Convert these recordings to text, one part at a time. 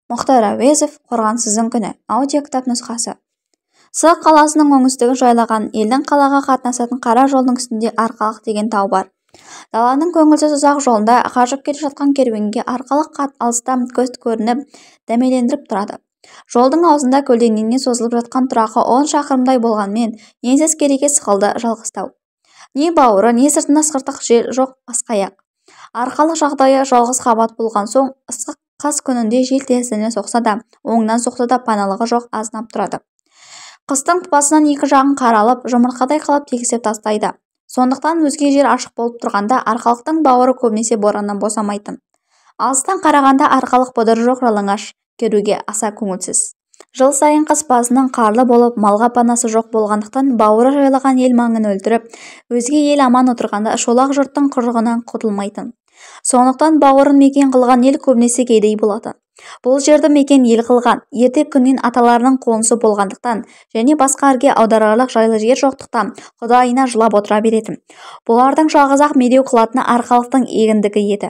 Мұхтар Әуезов «Қорғансыздың күні» аудиокітап нұсқасы. С қаласының оңтүстігін жайлаған елдің қалаға қатынасатын қара жолдың үстінде Арқалық деген тау бар. Даланың көңілсіз ұзақ жолында қажып келе жатқан керуенге Арқалық алыстан көз көрініп, дәмелендіріп тұрады. Жолдың аузында көлденеңінен созылып жатқан тұрағы 10 шақырымдай болғанмен, енсіз кереге сықылды жалғыз тау. Не бауыры, не сыртында сыртық жел жоқ, басқа-аяқ. Арқалық жағдайы жалғыз қабат болған соң, ыстық қыс күнінде жел терісінен соқса да, оңынан соқса да паналығы жоқ, азынап тұрады. Қыстың басынан екі жағын қаралып, жұмыртқадай қылып тегістеп тастайды. Сондықтан өзге жер ашық болып тұрғанда Арқалықтың бауыры көбінесе бораннан босамайтын. Алыстан қарағанда Арқалық бұдыры жоқ жалаңаш, керуге аса көңілсіз. Жыл сайын қыс басынан қарлы болып, малға панасы жоқ болғандықтан бауыры жайлаған ел маңын өлтіріп, өзге ел аман отырғанда шолақ жұрттың құжығынан құтылмайтын. Сондықтан бауырын мекен қылған ел көбінесе кедей болады. Бұл жерді мекен ел қылған, ерте күннен аталарының қонысы болғандықтан және басқа жерге аударарлық жайлы жер жоқтықтан құдайына жылап отыра беретін. Бұлардың жалғыз-ақ медеу қылатыны Арқалықтың егіндігі еді.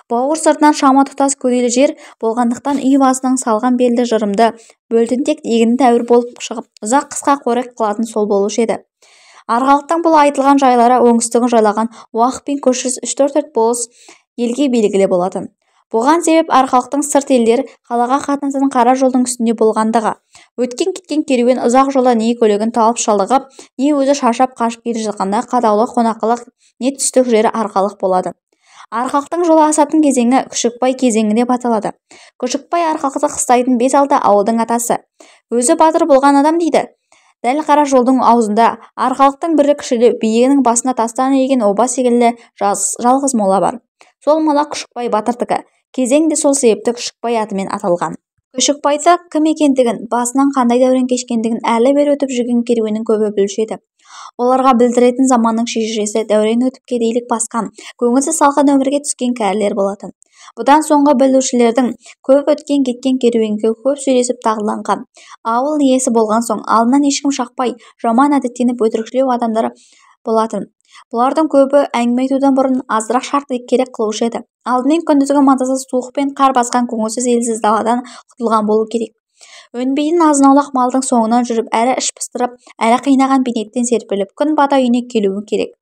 Бауыр сыртынан шама тұтас көлелі жер болғандықтан үй басының салған белді жырымды бөлтінтек егінді тәуір болып шығып, ұзақ қысқа қорек қылатын сол болушы еді. Арқалықтың бұл айтылған жайлары оңтүстігін жайлаған уақ пен көшсіз 3-4 болыс елге белгілі болатын. Бұған себеп Арқалықтың сырт елдер қалаға қатынасатын қара жолдың үстінде болғандығы. Өткен-кеткен керуен ұзақ жолда не көлігін талып шалығып, не өзі шаршап қашып келе жатқанда қадаулы қонақылық, не түстік жері Арқалық болады. Арқалықтың жолы асатын кезеңі Күшікбай кезеңі деп аталады. Күшікбай Арқалықты қыстайтын 5-6 ауылдың атасы. Өзі батыр болған адам дейді. Дәл қара жолдың аузында Арқалықтың бірі кішілі биігінің басына тастан үйген оба секілді жалғыз мола бар. Сол мола Күшікбай батырдікі. Кезең де сол себепті Күшікбай атымен аталған. Күшікбайды кім екендігін, басынан қандай дәурен кешкендігін әлі-бері өтіп жүрген керуеннің көбі білуші еді. Оларға білдіретін заманның шежіресі дәурен өтіп кедейлік басқан, көңілсіз салқын өмірге түскен кәрілер болатын. Бұдан соңғы білушілердің көп өткен-кеткен керуенге көп сөйлесіп тағыланған. Ауыл иесі болған соң алдынан ешкім шақпай, жаман әдеттеніп өтірікшілеу адамдар болатын. Бұлардың көбі әңгіме айтудан бұрын азырақ шарт керек қылушы еді. Алдымен күндізгі мазасыз суық пен қар басқан көңілсіз елсіз даладан құтылған болу керек. Өнбейтін азын-аулақ малдың соңынан жүріп, әрі іш пыстырып, әрі қинаған бейнеттен серпіліп, күн бата үйіне келуі керек.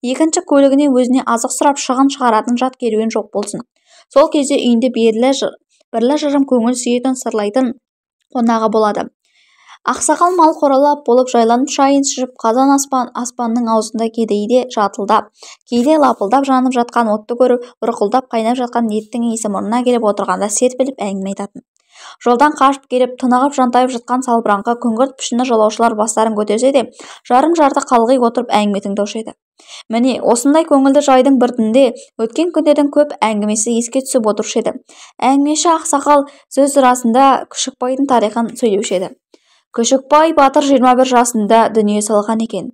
Екінші көлігіне өзіне азық сұрап шығын шығаратын жат керуен жоқ болсын. Сол кезде үйінде бірлі-жарым көңіл сүйетін сырлайтын қонағы болады. Ақсақал мал қоралап болып жайланып шайын ішіп, қазан аспанның аузында кедейде жатылдап, кейде лапылдап жанып жатқан отты көріп, бұрқылдап қайнап жатқан еттің иісі мұрнына келіп отырғанда серпіліп әңгіме айтатын. Жолдан қашып келіп, тынығып жантайып жатқан салбыраңқы күңгірт пішіні жолаушылар бастарын көтерсе де, жарым-жарты қалғи отырып әңгіме тыңдаушы еді. Міне, осындай көңілді жайдың бірінде өткен күндердің көп әңгімесі еске түсіп отырушы еді. Әңгімеші ақсақал сөз арасында Күшікбайдың тарихын сөйлеуші еді. Күшікбай батыр 21 жасында дүние салған екен.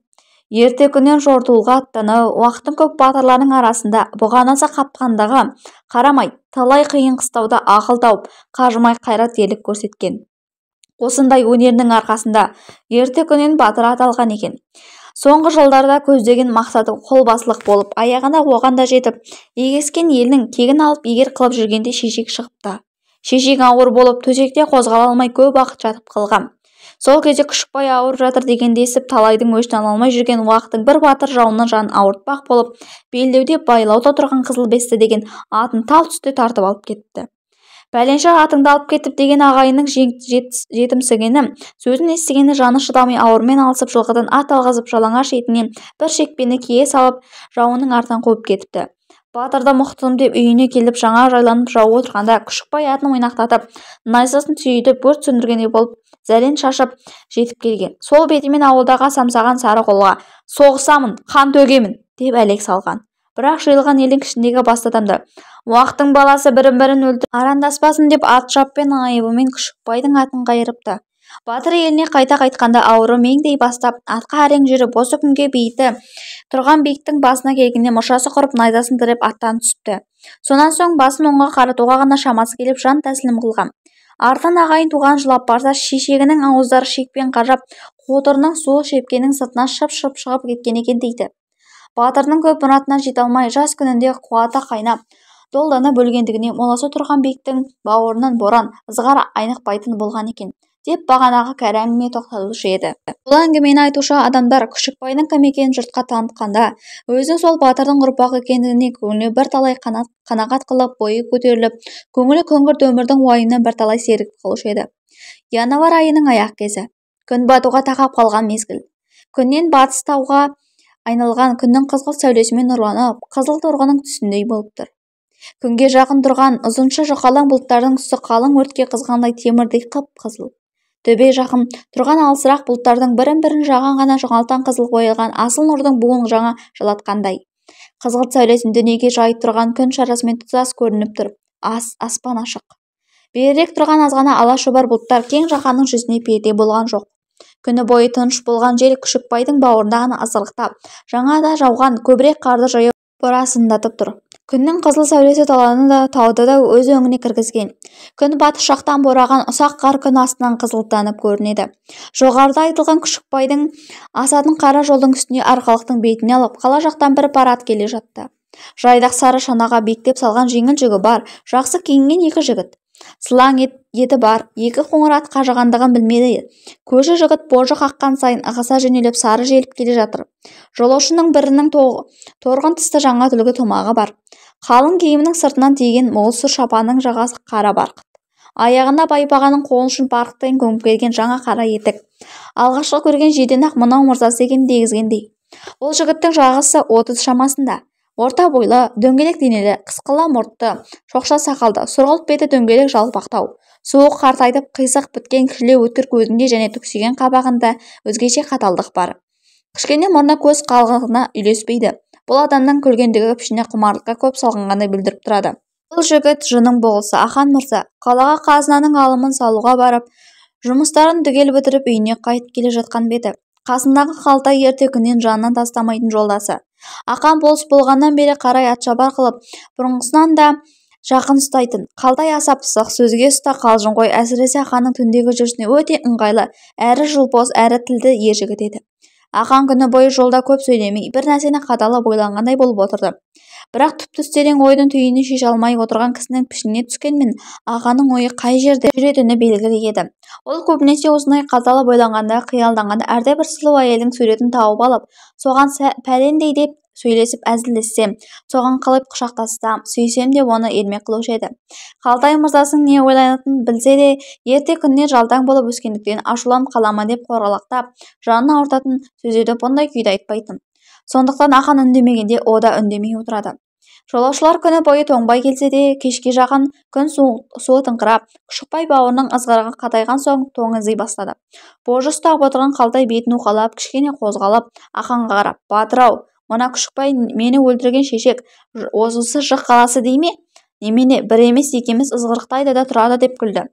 Ерте күннен жортуылға аттанып, уақыттың көп батырларының арасында бұғанасы қапқандағы қарамай, талай қиын қыстауда ақыл тауып, қажымай қайрат ерлік көрсеткен. Осындай өнерінің арқасында ерте күннен батыр аталған екен. Соңғы жылдарда көздеген мақсаты қолбасылық болып, аяғына оған да жетіп, егескен елінің кегін алып егер қылып жүргенде шешек шығыпты. Шешек ауыр болып, төсекте қозғала алмай көп уақыт жатып қалған. Сол кезде Күшікбай ауырып жатыр дегенде естіп, талайдың өшін ала алмай жүрген уақыттың бір батыр жауынан жанын ауыртпақ болып, белдеуде байлауда тұрған Қызылбесті деген атын тал түсте тартып алып кетті. Пәленше атыңды алып кетіп деген ағайынның жетімсігені, сөзін естігені жаны шыдамай ауырмен алысып жылқыдан ат алғызып жалаңаш етінен бір шекпені кие салып, жауының артынан қуып кетіпті. Батырды мұқтым деп үйіне келіп жаңа жайланып жау отырғанда Күшікбай атын ойнақтатып, найзасын түйітіп өрт сөндіргендей болып зәрен шашып жетіп келген. Сол бетімен ауылдағы самсаған сары қолға соғысамын, қан төгемін деп әлек салған. Бірақ жиылған елдің ішіндегі басты адамды уақыттың баласы бірін-бірін өлтіріп арандаспасын деп ат жаппен айыбымен Күшікбайдың атын қайырыпты. Батыр еліне қайта қайтқанда ауыры меңдей бастап, атқа әрең жүріп, осы күнге бейіті тұрған биіктің басына келгенде мұршасы құрып найзасын тіреп аттан түсіпті. Сонан соң басын оңға қаратуға ғана шамасы келіп жан тәсілім қылған. Артын ағайын туған жылап барса, шешегінің ауыздары шекпен қажап, қотырының суық шепкенің сыртынан шып-шып шығып кеткен екен дейді. Батырдың көп мұратына жете алмай, жас күнінде қуаты қайнап, долдана бөлгендігіне моласы тұрған бейіттің бауырынан боран ызғар айнықпайтын болған екен деп бағанағы кәрі әңгіме тоқталушы еді. Бұл әңгімені айтушы адамдар Күшікбайдың кім екенін жұртқа танытқанда өзінің сол батырдың ұрпағы екендігіне көңілі бірталай қанағат қылып, бойы көтеріліп, көңілі күңгірт өмірдің уайымынан бірталай серік қылушы еді. Январь айының аяқ кезі, күн батуға тақап қалған мезгіл. Күннен батыстауға айналған күннің қызғылт сәулесімен нұрланып, қызыл торғынның түсіндей болып тұр. Күнге жақын тұрған ұзынша жұқалаң бұлттардың түсі қалың өртке қызғандай темірдей қып-қызыл. Төбе жақын тұрған алысырақ бұлттардың бірін-бірін жаған ғана жоғалтан қызыл боялған асыл нұрдың буын жаңа жалатқандай. Қызғылт сәулесін дүниеге жайып тұрған күн шарасымен тұтас көрініп тұр. Аспан ашық. Берірек тұрған азғана ала шұбар бұлттар кең жаһанның жүзіне перде болған жоқ. Күні бойы тыныш болған жел Күшікбайдың бауырында ғана ысырықтап, жаңада жауған көбірек қарды жаяу борасындатып тұр. Күннің қызыл сәулесі даланы да, тауды да өз өңіне кіргізген. Күн батыс жақтан бораған ұсақ қар күн астынан қызылданып көрінеді. Жоғарыда айтылған Күшікбайдың асатын қара жолдың үстіне арқалықтың бетіне алып, қала жақтан бір пар ат келе жатты. Жайдақ сары шанаға бектеп салған жеңіл жүгі бар, жақсы киінген екі жігіт. Сылаң еті бар, екі қоңыр ат қажығандығын білмеді. Көші жігіт божы қаққан сайын ығыса жөнеліп сары желіп келе жатыр. Жолаушының бірінің торғын тысты жаңа түлгі томағы бар. Қалың киімінің сыртынан тиген мол сұр шапанның жағасы қара барқыт. Аяғында байпағаның қолын үшін барқыттайын көміп келген жаңа қара етік. Алғашқы көрген жерден-ақ мынау мырзасы екен дегізгендей. Ол жігіттің жағысы 30 шамасында. Орта бойлы, дөңгелек денелі, қысқыла мұртты, шоқша сақалды, сұрғылт беті дөңгелек жалпақтау. Суық қартайтып қисық біткен кішілеу өткір көзінде және түксиген қабағында өзгеше қаталдық бар. Кішкене мұрны көз қалғығына үйлеспейді. Бұл адамның күлгендігі пішіне құмарлыққа көп салғанғандай білдіріп тұрады. Бұл жігіт жының болысы Ахан мырза қалаға қазынаның алымын салуға барып, жұмыстарын түгел бітіріп үйіне қайтып келе жатқан беті. Қасындағы Қалтай ерте күннен жанынан тастамайтын жолдасы. Ақан болыс болғаннан бері қарай атшабар қылып, бұрынғысынан да жақын ұстайтын. Қалтай аса пысық, сөзге ұста қалжың ғой, әсіресе Ақанның түндегі жүрісіне өте ыңғайлы, әрі жылпос, әрі тілді ер жігіт еді. Ақан күні бойы жолда көп сөйлемей, бір нәрсені қадалып ойланғандай болып отырды. Бірақ түп-түс терең ойдың түйінін шеше алмай отырған кісінің пішініне түскенмен, Ақанның ойы қай жерде жүретіні белгілі еді. Ол көбінесе осындай қадалып ойланғанда, қиялданғанда әрдебір сұлу әйелдің суретін тауып алып, соған пәлендей деп сөйлесіп әзілдессем, соған қалып құшақтассам, сүйсем деп оны ермек қылушы еді. Қалтай мырзасының не ойланатынын білсе де, ерте күннен жалтаң болып өскендіктен ашуланып қалама деп қорғалақтап, жанын ауыртатын сөздерді бұндай күйде айтпайтын. Сондықтан Ақан үндемегенде о да үндемей отырады. Жолаушылар күні бойы тоңбай келсе де, кешке жақын күн суытыңқырап, Күшікбай бауырының ызғырығы қатайған соң тоңызи бастады. Божы ұстап отырған Қалтай бетін уқалап, кішкене қозғалып, Ақанға қарап, батыр-ау, мына Күшікбай мені өлтірген шешек, осы жық қаласы дей ме? Немене, бір емес екеміз ызғырықтайды да тұрады деп күлді.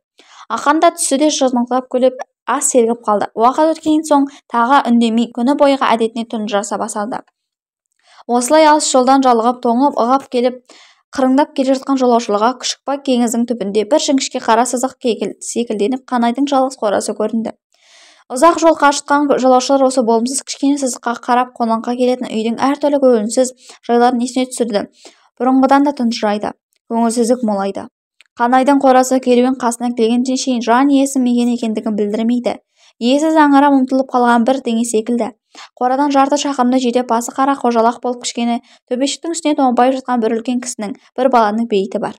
Ақан да түсі де жырнақтап күліп, аз сергіп қалды. Уақыт өткен соң тағы үндемей, күні бойғы әдетіне тұнжыраса бастады. Осылай алыс жолдан жалығып, тоңып, ығып келіп, қырындап келе жатқан жолаушыларға Күшікбай кеңіздің түбінде бір жіңішке қара сызық секілденіп, қанайдың жалғыз қорасы көрінді. Ұзақ жол қашытқан жолаушылар осы болымсыз кішкене сызыққа қарап қонаққа келетін үйдің әртүрлі көрінісіз жайларын есіне түсірді. Бұрынғыдан да тұнжырайды, көңілсіздік молайды. Қанайдың қорасы керуен қасына келгенше шейін жан иесі мекен екендігін білдірмейді. Иесіз аңырап ұмтылып қалған бір деңе секілді. Қорадан жарты шақырымда жерде басы қара қожалақ болып кішкене төбешіктің үстіне томпайып жатқан бір үлкен кісінің, бір баланың бейіті бар.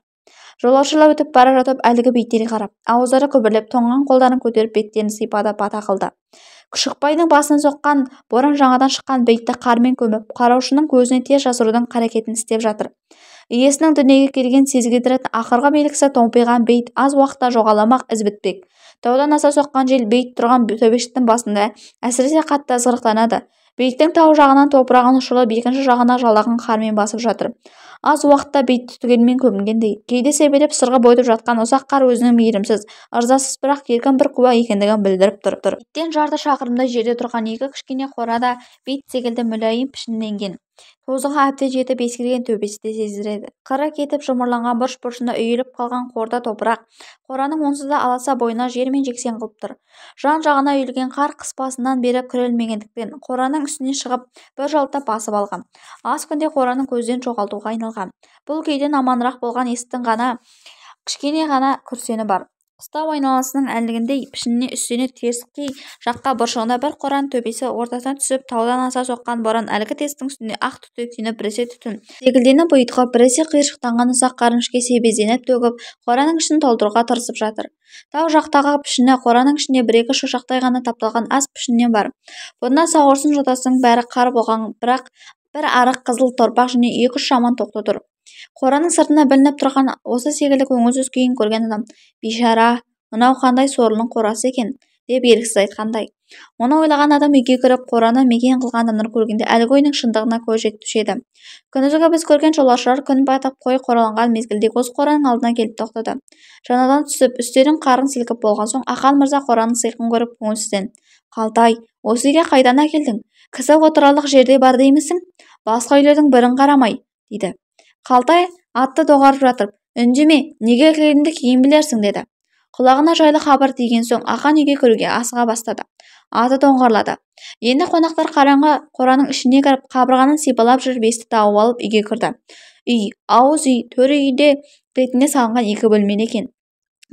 Жолаушылар өтіп бара жатып әлгі бейіттерге қарап, ауыздары күбірлеп, тоңған қолдарын көтеріп беттерін сипадап бата қылды. Күшікбайдың басын соққан боран жаңадан шыққан бейітті қармен көміп, қараушының көзіне тез жасырудың қарекетін істеп жатыр. Иесінің дүниеге келген сезгідіретін ақырғы белгісі томпиған бейіт аз уақытта жоғаламақ, із бітпек. Таудан аса соққан жел бейіт тұрған төбешіктің басында әсіресе қатты ызғырықтанады. Бейіттің тау жағынан топырағын ұшырып, екінші жағына жалағын қармен басып жатыр. Аз уақытта бейітті түгелмен көмгендей, кейде себелеп сырғып өтіп жатқан ұсақ қар өзінің мейірімсіз, ырзасыз бірақ еркін бір куә екендігін білдіріп тұр. Бейіттен жарты шақырымдай жерде тұрған екі кішкене қора да бейіт секілді мүләйім пішінленген. Тозығы әбден жетіп ескірген төбесі де сезіледі. Қыры кетіп жұмырланған бұрыш-бұрышында үйіліп қалған қорда топырақ, қораның онсыз да аласа бойына жермен жексен қылып тұр. Жан-жағына үйілген қар қыс басынан бері күрелмегендіктен қораның үстіне шығып бір жалтап басып алған. Аз күнде қораның көзден жоғалтуға айналған. Бұл күйден аманырақ болған есіктің ғана кішкене ғана күрсені бар. Қыстау айналасының әлгіндей пішініне үстіне теріскей жаққа бұршағында бір қораның төбесі ортасына түсіп, таудан аса соққан боран әлгі тесттің үстінде ақ түтектеніп, біресе түтін секілденіп ұйытқып, біресе қиыршықтанған ұсақ қарынышке себезденіп төгіп, қораның ішін толтыруға тырысып жатыр. Тау жақтағы пішіні қораның ішінде бір-екі шошақтай ғана тапталған ас пішіннен бар. Бұнда сауырсын жотасының бәрі қар болған, бірақ бір арық қызыл торпақ және 2-3 жаман тоқты тұр. Қораның сыртына білініп тұрған осы секілді көңілсіз күйін көрген адам, бейшара, мынау қандай сорлының қорасы екен, деп еріксіз айтқандай. Оны ойлаған адам үйге кіріп, қораны мекен қылған адамдар көргенде әлгі ойының шындығына көз жетуші еді. Күндізгі біз көрген жолаушылар күн батып қой қораланған мезгілде осы қораның алдына келіп тоқтады. Жаңадан түсіп, үстерін қарын сілкіп болған соң, Ақан мырза қораның сиқын көріп көңілсізден: "Қалтай, осы үйге қайдан әкелдің? Кісі отырарлық жерде бар деймісің? Басқа үйлердің бірін қарамай", дейді. Қалтай атты доғарып жатып: "Үндеме, неге әкелгеніңді кейін білерсің", деді. Құлағына жайлы хабар тиген соң Ақан үйге кіруге асыға бастады. Аты доңғарлады. Енді қонақтар қараңғы қораның ішіне кіріп, қабырғаны сипалап жүріп есікті тауып алып үйге кірді. Үй, ауыз үй, төр үйде ретінде салынған 2 бөлмелі екен.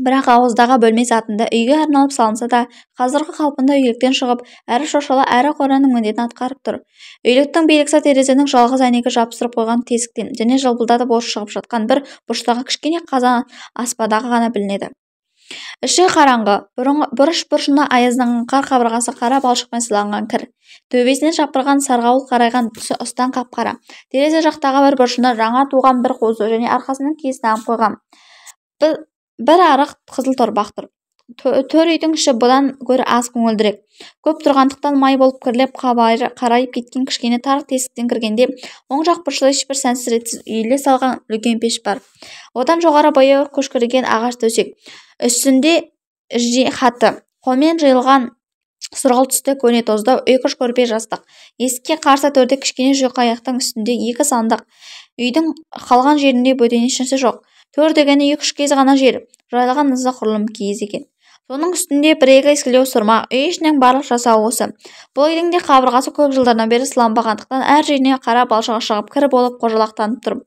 Бірақ ауыздағы бөлме затында үйге арналып салынса да, қазіргі қалпында үйліктен шығып, әрі шошала, әрі қораның міндетін атқарып тұр. Үйліктің белгісі терезенің жалғыз әйнегі жапсырып қойған тесіктен және жылпылдатып от шығып жатқан бір бұрыштағы кішкене қазан аспадағы ғана білінеді. Іші қараңғы, бұрыш-бұрышына аязданған қар қабырғасы қара балшықпен сыланған кір. Төбесіне жапырған сарғауыл қарайған түсі ұстан қап-қара. Терезе жақтағы бір бұрышында жаңа туған бір қозы және арқасының киесін ағып қойған бір арық қызыл торпақ тұр. Төр үйдің іші бұдан гөрі аз көңілдірек. Көп тұрғандықтан май болып кірлеп қарайып кеткен кішкене тар тесіктен кіргенде оң жақ бұрышта ешбір сәнсіз ретсіз үйіле салған үлкен пеш бар. Одан жоғары баяу көшкірген ағаш төсек. Үстінде хаты, қолмен жиылған сұрғылт түсті көне тоздау 2-3 көрпе жастық. Есікке қарсы төрде кішкене жұқа аяқтың үстінде 2 сандық. Үйдің қалған жерінде бөтен ешнәрсе жоқ. Төр дегені 2-3 кез ғана жер, жайылған ызы құрылым киіз екен. Соның үстінде бір-екі ескілеу сырма, үй ішінің барлық жасауы осы. Бұл үйдің де қабырғасы көп жылдардан бері сыланбағандықтан әр жеріне қара балшығы шығып кір болып қожалақтанып тұр.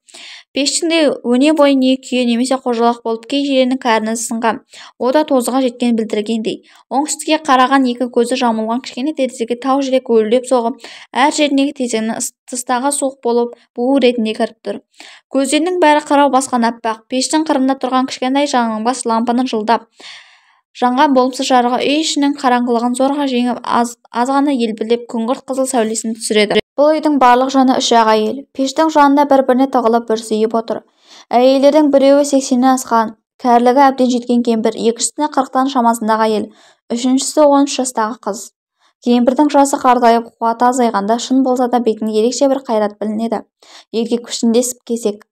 Пештің де өне бойы не күйе немесе қожалақ болып кей жерінің кәріні сынған, о да тозыға жеткен білдіргендей. Оңтүстікке қараған 2 көзі жамылған кішкене терезеге тау жүрек гуілдеп соғып, әр жеріндегі тесігінің тыстағы суық болып буу ретінде кіріп тұр. Көздерінің бәрі қырау басқан аппақ. Пештің қырында тұрған кішкентай жалаңбас лампының жылдап жанған болымсыз жарығы үй ішінің қараңғылығын зорға жеңіп, аз ғана елпілдеп күңгірт қызыл сәулесін түсіреді. Бұл үйдің барлық жаны 3-ақ әйел. Пештің жанында бір-біріне тығылып бүрсиіп отыр. Әйелдердің біреуі 80-нен асқан, кәрілігі әбден жеткен кемпір, екіншісі 40-тан шамасындағы әйел, үшіншісі 13 жастағы қыз. Кемпірдің жасы қартайып, қуаты азайғанда шын болса да бетінде ерекше бір қайрат білінеді. Еркек пішіндес кесек.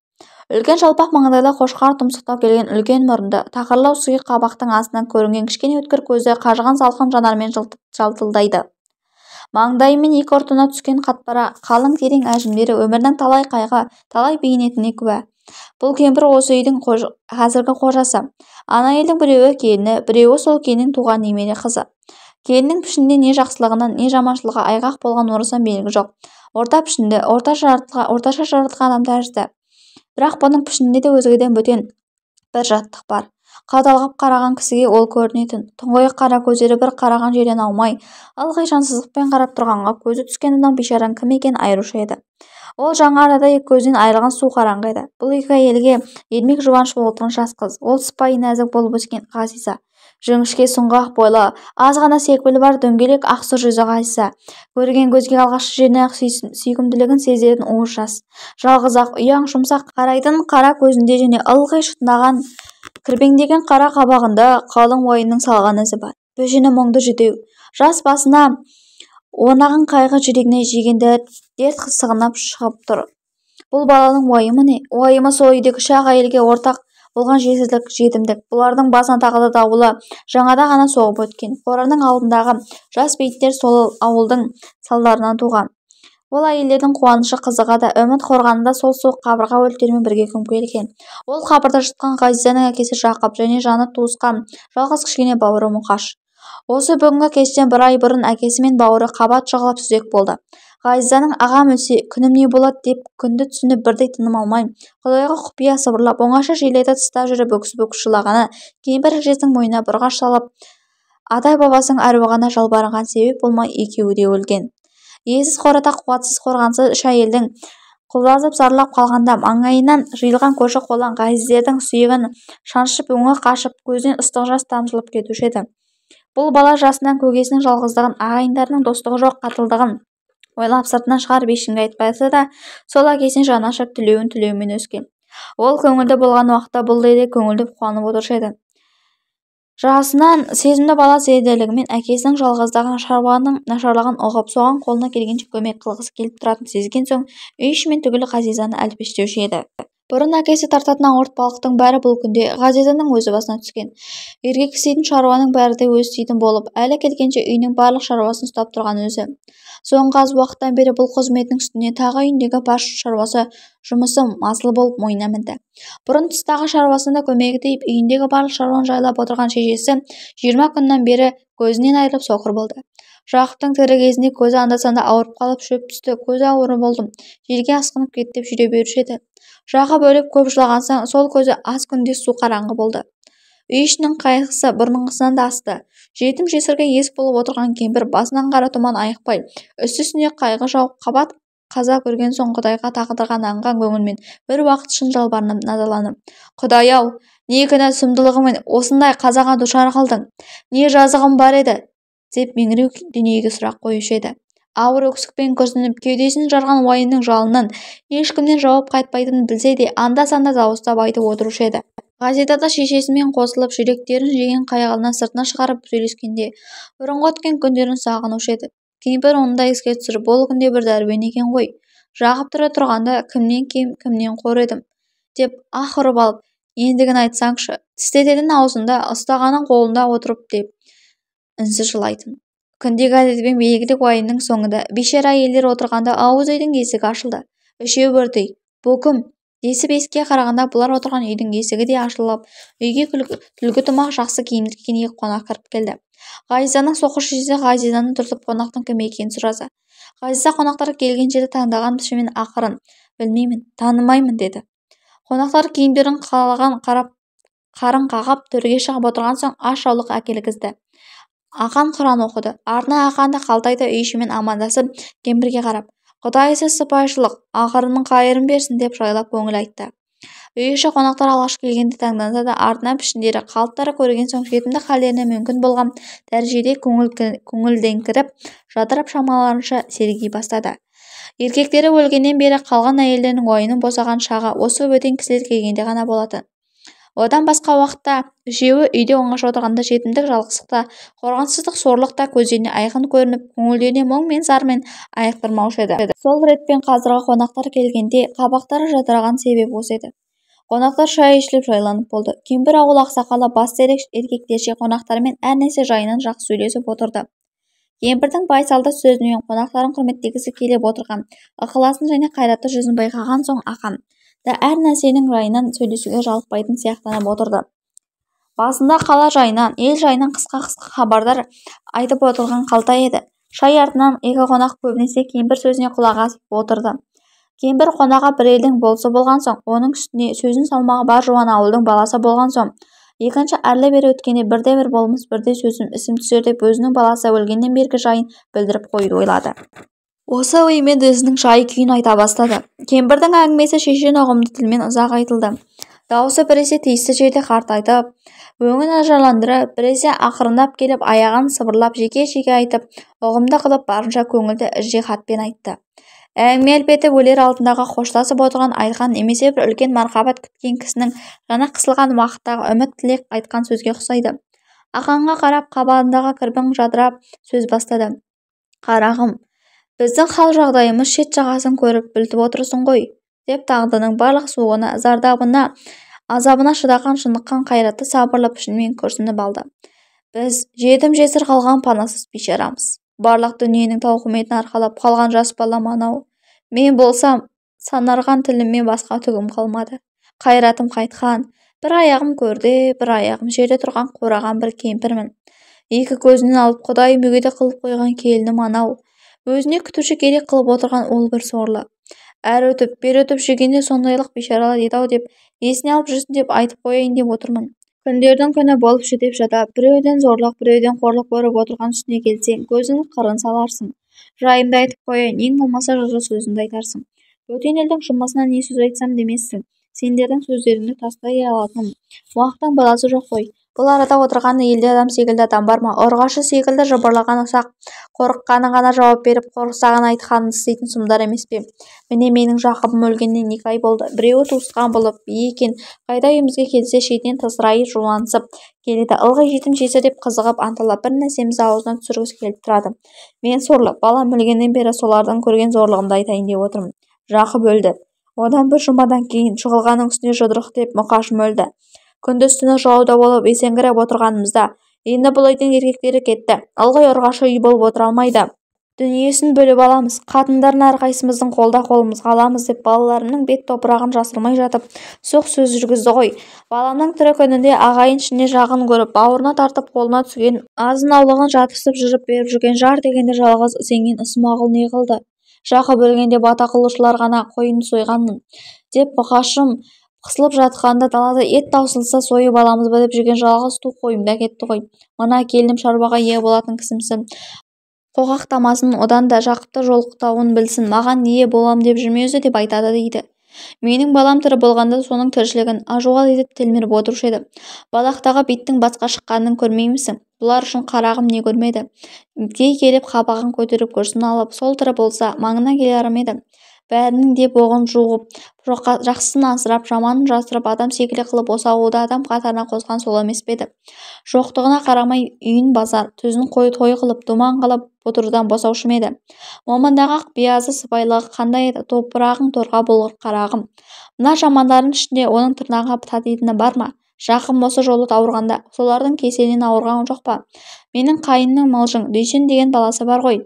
Үлкен жалпақ маңдайлы қошқар тұмсықтау келген үлкен мұрынды, тақырлау сұйық қабақтың астынан көрінген кішкене өткір көзі қажыған салқын жанармен жалтылдайды. Маңдайы мен 2 ұртына түскен қатпара, қалың терең әжімдері өмірдің талай қайғы, талай бейнетіне куә. Бұл кемпір осы үйдің қазіргі қожасы. Ана елдің біреуі келіні, біреуі сол келіннің туған немере қызы. Келіннің пішінде не жақсылығынан, не жаманшылығы айғақ болған орасан белгі жоқ. Орта пішінді, орташа жаратылған адам тәрізді. Бірақ бұның пішінінде де өзгеден бөтен бір жаттық бар. Қадалғып қараған кісіге ол көрінетін. Тұңғиық қара көздері бір қараған жерден аумай, ылғи жансыздықпен қарап тұрғанға көзі түскен адам бейшараның кім екенін айырушы еді. Ол жаңа арада көзден айырылған су қараңғы еді. Бұл 2 әйелге ермек жұбаныш болып отырған жас қыз. Ол сыпайы нәзік болып өскен Ғазиза. Жіңішке сұңғақ бойлы, аз ғана секпілі бар дөңгелек ақсұр жүзі Ғазиза. Көрген көзге алғашқы жерінен-ақ сүйкімділігін сездіретін уыз жас. Жалғыз-ақ ұяң жұмсақ қарайтын қара көзінде және ылғи шытынаған кірбеңдеген қара қабағында қалың уайымның салған ізі бар. Пішіні мұңды жүдеу. Жас басына орнаған қайғы жүрегіне жегенде дерт сығынап шығып тұр. Бұл баланың уайымы не? Уайымы сол үйдегі 3 әйелге ортақ болған жесірлік, жетімдік. Бұлардың басына тағылы дауылы жаңада ғана соғып өткен. Қораның алдындағы жас бейіттер сол ауылдың салдарынан туған. ол әйелдердің қуанышы қызыға да үміт қорғанында сол суық қабырға өліктерімен бірге көміп келген. Ол қабырда жатқан Ғазизаның әкесі Жақып және жаны туысқан жалғыз кішкене бауыры Мұқаш. Осы бүгінгі кештен бір ай бұрын әкесі мен бауыры қабат жығылып сүзек болды. Ғазизаның ағам өлсе күнім не болады деп күнді түсініп бірдей тыным алмай, Құдайға құпия сыбырлап, оңаша жерлерді тыстап жүріп өксіп-өксіп жылағаны кейбір әжесінің мойнына бұрғаш салып, атай бабасының әруағына жалбарынған себеп болмай екеуі де өлген. Иесіз қорада қуатсыз қорғансыз үш әйелдің құлазып зарлап қалғанда маңайынан жиылған көрші-қолаң Ғазизердің сүйегін шаншып өңі қашып, көзінен ыстық жас тамшылап кетуші еді. Бұл бала жасынан көкесінің жалғыздығын, ағайындарының достығы жоқ қатылдығын ойлап сыртынан шығарып ешкімге айтпаса да, сол әкесіне жаны ашып тілеуін өскен. Ол көңілді болған уақытта бұл деде көңілді қуанып отырушы еді. Жасынан сезімді бала зерделігімен әкесінің жалғыздығын, шаруаның нашарлығын ұғып, соған қолына келгенше көмек қылғысы келіп тұратын сезген соң, үй ішімен түгілі Ғазизаны әлпештеуші еді. Бұрын әкесі тартатын ауыртпалықтың бәрі бұл күнде Ғазизаның өзі басына түскен. Еркек істейтін шаруаның бәрі де өзі істейтін болып, әлі келгенше үйінің барлық шаруасын ұстап тұрған өзі. Соңғы аз уақыттан бері бұл қызметінің үстіне тағы үйіндегі бар шаруасы, жұмысы масыл болып мойнына мінді. Бұрын тыстағы шаруасында көмегі тиіп, үйіндегі барлық шаруаны жайлап отырған шешесі 20 күннен бері көзінен айырылып соқыр болды. Жақыптың тірі кезінде көзі анда-санда ауырып қалып шөп түсті, көзі ауырып болдым, жерге асқынып кетті деп жүре беруші еді. Жақып өліп көп жылаған соң сол көзі аз күнде су қараңғы болды. Үй ішінің қайғысы бұрынғысынан да асты. Жетім жесірге ес болып отырған кемпір басынан қара тұман айықпай, үсті-үстіне қайғы жауып, қабат қаза көрген соң Құдайға тағдырға нанған көңілмен бір уақыт шын жалбарынып, назаланып: «Құдай-ау, не кінә сұмдылығымен осындай қазаға душар қылдың? Не жазығым бар еді?» деп меңіреу дүниеге сұрақ қоюшы еді. Ауыр өксікпен күрсініп, кеудесін жарған уайымның жалынан ешкімнен жауап қайтпайтынын білсе де, анда-санда дауыстап айтып отырушы еді. Ғазиза да шешесімен қосылып, жүректерін жеген қайғыларын сыртына шығарып сөйлескенде, бұрынғы өткен күндерін сағынушы еді. Кемпір оны да еске түсіріп, ол күнде бір дәрмен екен ғой. Жақып тірі тұрғанда кімнен кем, кімнен қор едім деп аһ ұрып алып, ендігін айтсаңшы, тістететін аузында, ұстағанын қолында отырып деп үнсіз жылайтын. Күндегі әдетпен белгілі уайымның соңында бейшара әйелдер отырғанда ауыз үйдің есігі ашылды. Үшеу бірдей «Бұ кім?» десіп есікке қарағанда бұлар отырған үйдің есігі де ашылып, үйге күлгі тымақ жақсы киімді киген екі қонақ кіріп келді. Ғазизаның соқыр шешесі Ғазизаны түртіп қонақтың кім екенін сұраса, Ғазиза қонақтар келген жерді таңдаған пішімен ақырын «Білмеймін, танымаймын» деді. Қонақтар киімдерін қалаған қарын қағып төрге шығып отырған соң аш жаулық әкелгізді. Ақан Құран оқыды. Артына Ақан да қалтайды үй ішімен амандасып, кемпірге қарап: «Құдайсыз сыпайшылық, ақырының қайырын берсін» деп жайлап көңіл айтты. Үй іші қонақтар алғаш келгенде таңданса да, артынан пішіндері, қалыптары көрген соң жетімдік халдеріне мүмкін болған дәрежеде көңілдеңкіріп, жадырап шамаларынша сергей бастады. Еркектері өлгеннен бері қалған әйелдерінің уайымын босаған шағы осы бөтен кісілер келгенде ғана болатын. Одан басқа уақытта үшеуі үйде оңаша отырғанда жетімдік, жалғыздықта, қорғансыздық, сорлық та көздеріне айқын көрініп, көңілдеріне мұң мен зармен айықтырмаушы еді. Сол ретпен қазіргі қонақтар келгенде қабақтары жадыраған себеп осы еді. Қонақтар шай ішіліп жайланып болды. Кемпір ауыл ақсақалы басты еркектерше қонақтармен әр нәрсе жайынан жақсы сөйлесіп отырды. Кемпірдің байсалды сөзімен қонақтарын құрметтегісі келіп отырған ықыласын және қайратты жүзін байқаған соң Ақан да әр нәрсенің жайынан сөйлесуге жалықпайтын сияқтанып отырды. Басында қала жайынан, ел жайынан қысқа-қысқа хабардар айтып отырған Қалтай еді. Шай артынан екі қонақ көбінесе кемпір сөзіне құлақ асып отырды. Кемпір қонаға бір елдің болысы болған соң, оның үстіне сөзін салмағы бар жуан ауылдың баласы болған соң, екінші әрлі-бері өткенде бірде-бір болмыс, бірде сөзім ісім түсер деп өзінің баласы өлгеннен бергі жайын білдіріп қоюды ойлады. Осы оймен өзінің жай-күйін айта бастады. Кемпірдің әңгімесі шешен ұғымды тілмен ұзақ айтылды. Дауысы біресе тиісті жерде қартайтып, өңін ажарландырып, біресе ақырындап келіп, аяғын сыбырлап, жеке-жеке айтып, ұғымды қылып, барынша көңілді ижтихатпен айтты. Әңгіме әлпеті өлер алдындағы қоштасып отырған айтқан немесе бір үлкен мархабат күткен кісінің жаны қысылған уақыттағы үміт тілек айтқан сөзге ұқсайды. Ақанға қарап, қабағындағы кірбің жадырап сөз бастады. «Қарағым, біздің хал жағдайымыз шет жағасын көріп білтіп отырсың ғой», деп тағдырының барлық суығына, зардабына, азабына шыдаған шыныққан қайратты сабырлы пішінмен күрсініп алды. «Біз жетім жесір қалған панасыз бейшарамыз. барлық дүниенің тауқыметін арқалап қалған жас балам анау. Мен болсам санарған тіліммен басқа түгім қалмады. Қайратым қайтқан, бір аяғым көрде, бір аяғым жерде тұрған қураған бір кемпірмін. Екі көзінен алып Құдай мүгедек қылып қойған келінім анау. Өзіне күтуші керек қылып отырған ол бір сорлы. Әр өтіп, бер өтіп жүргенде сондайлық бейшаралар еді-ау деп есіне алып жүрсін деп айтып қояйын деп отырмын. Күндердің күні болып жүдеп жата, біреуден зорлық, біреуден қорлық көріп отырған үстіне келсең, көзіңнің қырын саларсың. Жайымды айтып қояйын, ең болмаса жырлы сөзіңді айтарсың. Бөтен елдің жұмасына не сөз айтсам демессің. Сендердің сөздеріңді тастай алатын уақыттың баласы жоқ қой. Бұл арада отырған елде адам секілді адам бар ма? Ұрғашы секілді жыбырлаған ұсақ, қорыққаны ғана жауап беріп, қорықсаған айтқанын істейтін сұмдар емес пе? Міне менің Жақыбым өлгеннен 2 ай болды. Біреуі туысқан болып, екен қайда үйімізге келсе шетінен тысырайып жуансып келеді. Ылғи жетім жесір деп қызығып анталап бір нәрсемізді аузына түсіргісі келіп тұрады. Мен сорлы, балам өлгеннен бері солардың көрген зорлығымды айтайын деп отырмын. Жақып өлді. Одан бір жұмадан кейін жығылғанның үстіне жұдырық деп мұқашым өлді. Күндіз-түні жауда болып есеңгіреп отырғанымызда енді бұл үйдің еркектері кетті. Ылғи ұрғашы үй болып отыра алмайды. Дүниесін бөліп аламыз. Қатындарын әрқайсымыздың қолда-қолымызға аламыз деп балаларымның бет топырағын жасырмай жатып соқ сөз жүргізді ғой. Баламның тірі күнінде ағайын ішіне жағын көріп, бауырына тартып қолына түскен азын-аулағын жатырсып жүріп беріп жүрген жар дегенде жалғыз сенген Ысмағұл не қылды? Жақып өлгенде бата қылушылар ғана қойын сойғанмын деп бұқашым қысылып жатқанда далада ет таусылса сойып аламыз ба деп жүрген жалғыз ту қойым да кетті ғой. Мына келінім шаруаға ие болатын кісімсін. Қоқақтамасын, одан да Жақыпты жолықтауын білсін, маған ие болам деп жүрме өзі деп айтады дейді. Менің балам тірі болғанда соның тіршілігін ажуғал етіп телміріп отырушы еді. Балақтағы биттің басқа шыққанын көрмеймісің? Бұлар үшін қарағым не көрмеді. Дей келіп қабағын көтеріп күрсін алып, сол тірі болса маңына келерім еді. Бәрінің де боғын жуғып, жақсысын асырап, жаманын жасырып, адам секілі қылып осы ауылда адам қатарына қосқан сол емес пе еді. Жоқтығына қарамай үйін базар, төзін той қылып, думан қылып отырудан босаушы ма еді. Момындағы ақ биязы сыпайылығы қандай еді, топырағың торға болғыр қарағым. Мына жамандардың ішінде оның тырнағы татитыны бар ма? Жақым осы жолы ауырғанда, солардың кеселінен ауырған жоқ па? Менің қайынның Мылжың, Дүйсен деген баласы бар ғой.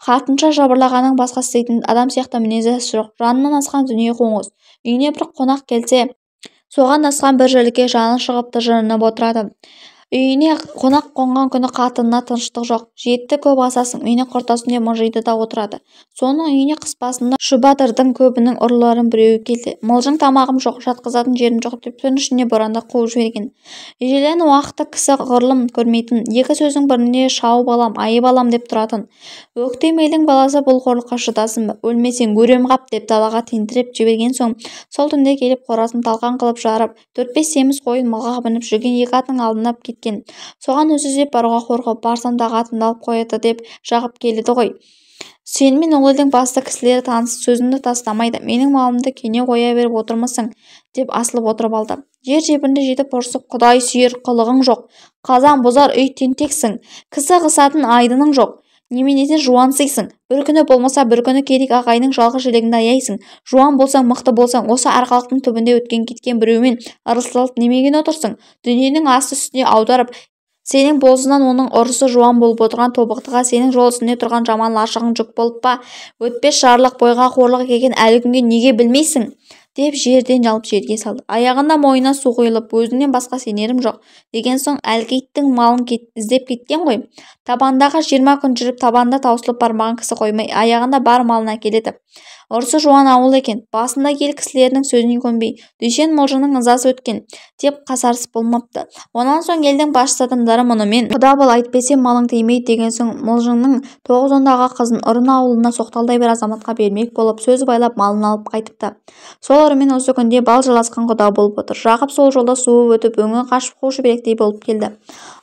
Қатынша жабырлағаның басқа істейтін адам сияқты мінезі жоқ. Жанынан асқан дүние қоңыз. Үйіне бір қонақ келсе, соған асқан бір жілікке жаны шығып тыжырынып отырады. Үйіне қонақ қонған күні қатынына тыныштық жоқ. Жетті көп асасын, мені құртасын деп мыжиды да отырады. Соның үйіне қыс басында Шұбатырдың көбінің ұрыларын біреуі келді. Мылжың тамағым жоқ, жатқызатын жерім жоқ деп түн ішінде боранда қуып жіберген. Ежелден уақытта кісі ғұрлым көрмейтін, екі сөздің бірінде шау балам, айы балам деп тұратын. Өктемейдің баласы бұл қорлыққа шыдасын ба? Өлмесең көрем қап деп далаға тентіреп жіберген соң, сол түнде келіп қорасын талқан қылып жарып, 4-5 семіз қойын малға мініп жүрген екі аттың алдына кеткен. Соған өзі іздеп баруға қорқып, барсам да атымды алып қояды деп Жақып келеді ғой. Сенімен ол елдің басты кісілері таныс, сөзіңді тастамайды. Менің малымды кене қоя беріп отырмысың деп асылып отырып алды. Жер жебірінде жетіп ұрсып, Құдай сүйер қылығың жоқ. Қазан бұзар үй тентексің. Кісі қысатын айдының жоқ. Неменеден жуансыйсың? Бір күні болмаса бір күні керек ағайының жалғыз желегіңді аяйсың. Жуан болсаң, мықты болсаң, осы арқалықтың түбінде өткен кеткен біреумен ырысалып немеген отырсың? Дүниенің асты үстіне аударып, сенің болсынан оның ұрысы жуан болып отырған тобықтыға сенің жол үстінде тұрған жаман лашығың жүк болып па? Өтпес жарлық бойға қорлық екенін әлі күнге неге білмейсің? Деп жерден жалып жерге салды. Аяғында мойнына су құйылып, өзіңнен басқа сенерім жоқ деген соң әлгі иттің малын іздеп кеткен ғой. Табандағы 20 күн жүріп табанда таусылып бармаған кісі қоймай аяғында бар малын әкеледі. Ұрысы жуан ауыл екен. Басында ел кісілерінің сөзіне көнбей, Дүйсен Мылжыңның ызасы өткен деп қасарыс болмапты. Онан соң елдің басшы адамдары мұнымен құда бол, айтпесе малың тимейді деген соң Мылжыңның 9-10 қызын ұрын ауылына соқталдай бір азаматқа бермек болып сөз байлап малын алып қайтыпты. Сол ұрымен осы күнде бал жаласқан құда болып отыр. Жақып сол жолда суып өтіп, өңі қашып қу шүберектей болып келді.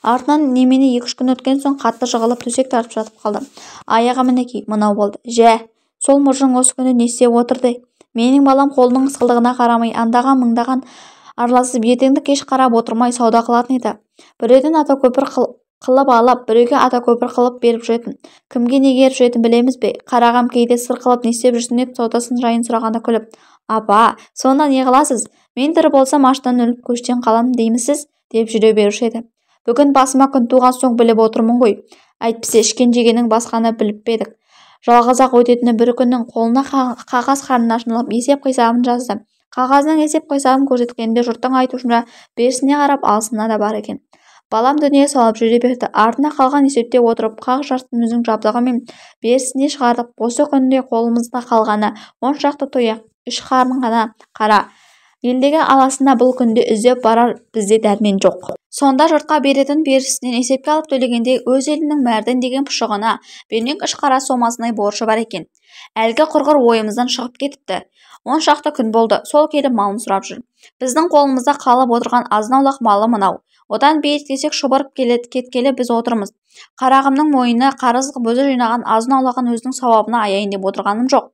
Артынан немене 2-3 күн өткен соң қатты жығылып төсек тартып жатып қалды. Аяғы мінекей мынау болды. Жә, сол Мылжың осы күні не істеп отырды? Менің балам қолының ысқылдығына қарамай андаған-мыңдаған араласып ертеңді кеш қарап отырмай сауда қылатын еді. Біреуден атакөпір қылып алып, біреуге атакөпір қылып беріп жүретін. Кімге неге еріп жүретін білеміз бе? Қарағам кейде сыр қылып не істеп жүрсің деп саудасын жайын сұрағанда күліп, апа, сонда не қыласыз? Мен тірі болсам аштан өліп көштен қалам деймісіз? Деп жүре беруші еді. Бүгін басыма күн туған соң біліп отырмын ғой. Әйтпесе ішкен жегенің басқаны біліп пе едік. Жалғыз-ақ өтетіні бір күннің қолына қағаз қарындашын алып есеп-қисабын жазды. Қағазының есеп-қисабын көрсеткенде жұрттың айтуынша берісіне қарап алысына да бар екен. Балам дүние салып жүре берді. Артына қалған есептеп отырып қақ жарты мүздің жабдығымен берісіне шығардық. Осы күнде қолымызда қалғаны 10 шақты тұяқ, 3 қарын ғана қара. Елдегі аласына бұл күнде іздеп барар бізде дәрмен жоқ. Сонда жұртқа беретін берісінен есепке алып төлегенде өз елінің мәрден деген пұшығына бермек 3 қара сомасындай борышы бар екен. Әлгі құрғыр ойымыздан шығып кетіпті. 10 шақты күн болды, сол келіп малын сұрап жүр. Біздің қолымызда қалып отырған азын-аулақ малы мынау. Одан бейіткесек шұбырып кеткелі біз отырмыз. Қарағымның мойны қарыз өзі жинаған азын-аулағын өзінің сауабына аяйын деп отырғаным жоқ.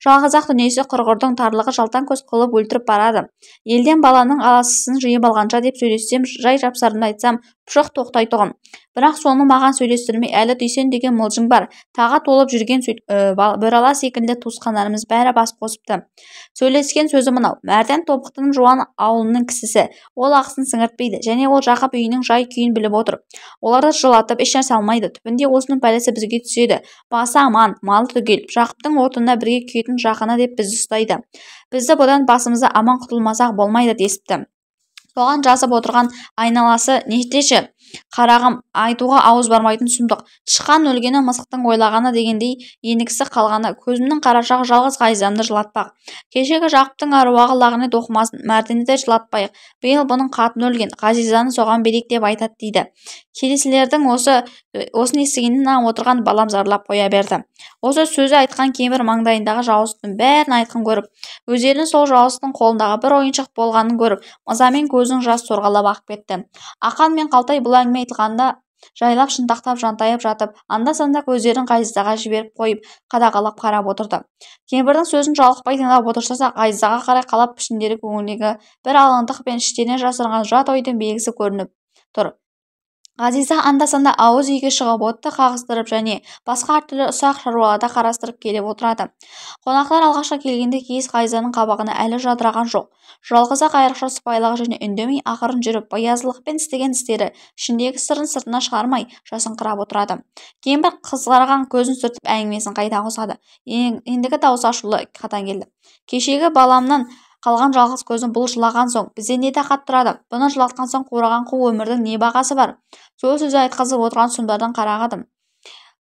Жалғыз-ақ дүниесі құрғырдың тарлығы жалтан көз қылып өлтіріп барады. Елден баланың аласысын жиып алғанша деп сөйлессем, жай жапсарымды айтсам, пұшық тоқтайтұғын. Бірақ соны маған сөйлестірмей әлі Дүйсен деген мылжың бар. Таға толып жүрген бөрала секілді туысқандарымыз бәрі бас қосыпты. Сөйлескен сөзі мынау: Мәрден Тобықтының жуан ауылының кісісі. Ол ақысын сіңіртпейді, және ол Жақып үйінің жай күйін біліп отыр. Оларды жылатып ешнәрсе алмайды. Түбінде осының пәлесі бізге түседі. Басы аман, малы түгел. Жақыптың отына бірге күйетін жақыны деп бізді ұстайды. Бізді бұдан басымызды аман құтылмасақ болмайды десіпті. Соған жазып отырған айналасы нетеші? Қарағым, айтуға ауыз бармайтын сұмдық. Тышқан өлгені мысықтың ойлағаны дегендей, енікісі қалғаны. Көзімнің қарашағы жалғыз ғайзамды жылатпақ. Кешегі Жақыптың аруағы лағынет оқымасын, Мәрдені де жылатпайық. Биыл бұның қатыны өлген, Ғазизаны соған берейік деп айтады дейді. Келесілердің осын естігеннен отырған балам зарлап қоя берді. Осы сөзі айтқан кемпір маңдайындағы жауыздың бәрін айтқын көріп, өздерінің сол жауыздың қолындағы бір ойыншық болғанын көріп, мазамен көзінің жас сорғалап ағып кетті. Ақан мен Қалтай бұл әңгіме айтылғанда жайлап шынтақтап жантайып жатып, анда-санда көздерін Ғазизаға жіберіп қойып, қадағалап қарап отырды. Кемпірдің сөзін жалықпай тыңдап отырса да, Ғазизаға қарай қалап пішіндері көңілдегі бір алаңдық пен іштеріне жасырған жат ойдың белгісі көрініп тұр. Ғазиза анда-санда ауыз үйге шығып отты қағыстырып және басқа әртүрлі ұсақ шаруаларды қарастырып келіп отырады. Қонақтар алғашқы келгенде киіз Ғазизаның қабағына әлі жадыраған жоқ. Жалғыз-ақ айрықша сыпайылығы және үндемей ақырын жүріп, баязылықпен істеген істері ішіндегі сырын сыртына шығармай жасыңқырап отырады. Кемпір қызарған көзін сүртіп әңгімесін қайта қосады. Ендігі даусы ашулы қатаң келді. Кешегі баламнан қалған жалғыз көзім бұл жылаған соң бізде не тақат тұрады? Бұны жылатқан соң қураған қу өмірдің не бағасы бар? Сол сөзі айтқызып отырған сұмдардан қарағадым.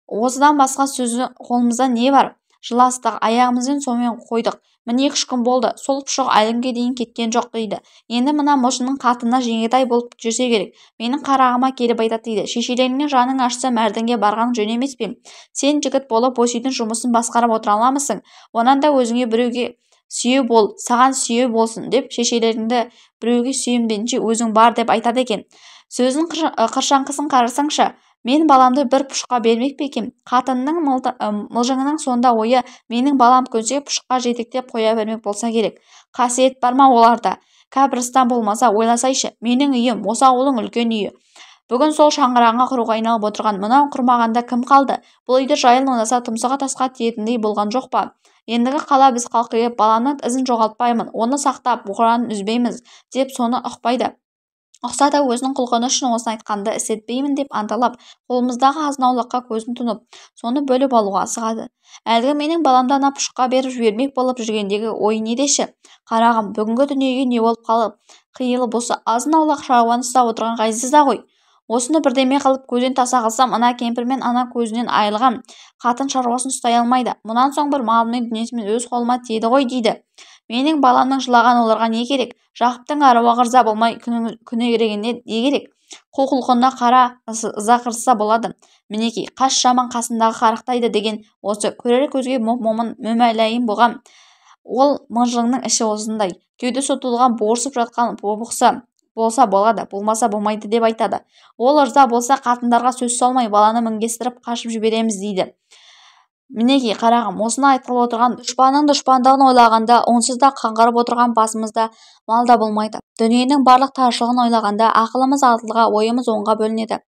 Осыдан басқа сөзі қолымызда не бар? Жыластық, аяғымызбен сонымен қойдық. Міне 2 күн болды, сол пұшық әлімге дейін кеткен жоқ дейді. Енді мына мұшының қатынына жеңгетай болып жүрсе керек. Менің қарағыма келіп айтады дейді. Шешелеріңнен жаның ашса Мәрдінге барған жөн емес пе? Сен жігіт болып осы үйдің жұмысын басқарып отыра аламысың? Онан да өзіңе біреуге сүйеу бол, саған сүйеу болсын деп шешелеріңді біреуге сүйенбенше өзің бар деп айтады екен. Сөздің қыршаңқысын қарасаңшы, мен баламды бір пұшыққа бермек пе екем? Қатынның мылжыңының сонда ойы менің балам көнсе пұшыққа жетектеп қоя бермек болса керек. Қасиет бар ма оларда? Кәпірстан болмаса ойласайшы, менің үйім осы ауылдың үлкен үйі. Бүгін сол шаңырағыңа құруға айналып отырған мынау құрмағанда кім қалды? Бұл үйді жайын ойнаса тұмсығы тасқа тиетіндей болған жоқ па? Ендігі қала біз қалқиып, баламның ізін жоғалтпаймын, оны сақтап, бұқыранын үзбейміз деп соны ұқпайды. Ұқса да өзінің құлқыны үшін осыны айтқанды істетпеймін деп анталап, қолымыздағы азын-аулаққа көзін тұнып, соны бөліп алуға асығады. Әлгі менің баламды ана пұшыққа беріп жібермек болып жүргендегі ой не деші? Қарағым, бүгінгі дүниеге не болып қалып, қиылып осы азын-аулақ шаруаны ұстап отырған Ғазиза ғой. Осыны бірдеме қылып көзден таса қылсам, ана кемпір мен ана көзінен айылған қатын шаруасын ұстай алмайды. Мұнан соң бір малымен дүниесімен өз қолыма тиеді ғой дейді. Менің баламның жылаған оларға не керек? Жақыптың аруағы ырза болмай күнегірегеніне не керек? Қу-құлқынына қара ыза қырса болады. Мінекей, қас жаман қасындағы қарықтайды деген осы. Көрер көзге момын мүмәләйім болған ол мыжыңның іші осындай. Кеудесі тұтылған борсып жатқан бобықса болса болады, болмаса болмайды деп айтады. Ол ырза болса қатындарға сөз салмай баланы мінгестіріп қашып жібереміз дейді. Мінекей қарағым, осыны айтқылы отырған дұшпанның дұшпандығын ойлағанда онсыз да қаңғырып отырған басымызда мал да болмайды. Дүниенің барлық таршылығын ойлағанда ақылымыз алтыға, ойымыз онға бөлінеді.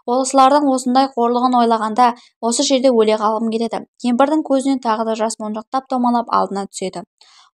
Осылардың осындай қорлығын ойлағанда осы жерде өле қалғым келеді. Кемпірдің көзінен тағы да жас монжақтап домалап алдына түседі.